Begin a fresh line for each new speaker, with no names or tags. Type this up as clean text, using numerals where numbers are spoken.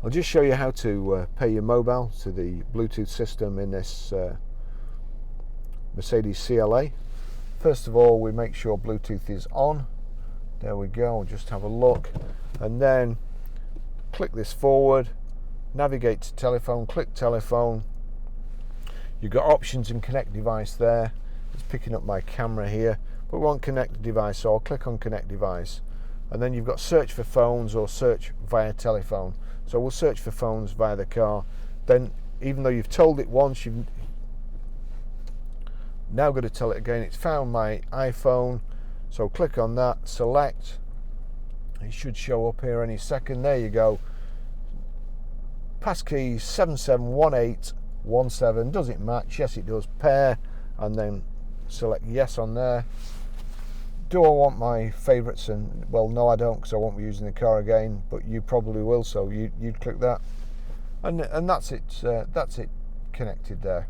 I'll just show you how to pair your mobile to the Bluetooth system in this Mercedes CLA. First of all, we make sure Bluetooth is on. There we go, just have a look, and then click this forward, navigate to telephone, click telephone. You've got options and connect device there. It's picking up my camera here, but we want connect device, so I'll click on connect device. And then you've got search for phones or search via telephone. So we'll search for phones via the car. Then, even though you've told it once, you've now got to tell it again. It's found my iPhone, so click on that, select. It should show up here any second. There you go. Passkey 771817. Does it match? Yes, it does. Pair, and then select yes on there. Do I want my favourites? And well, no, I don't, because I won't be using the car again. But you probably will, so you'd click that, and that's it. That's it connected there.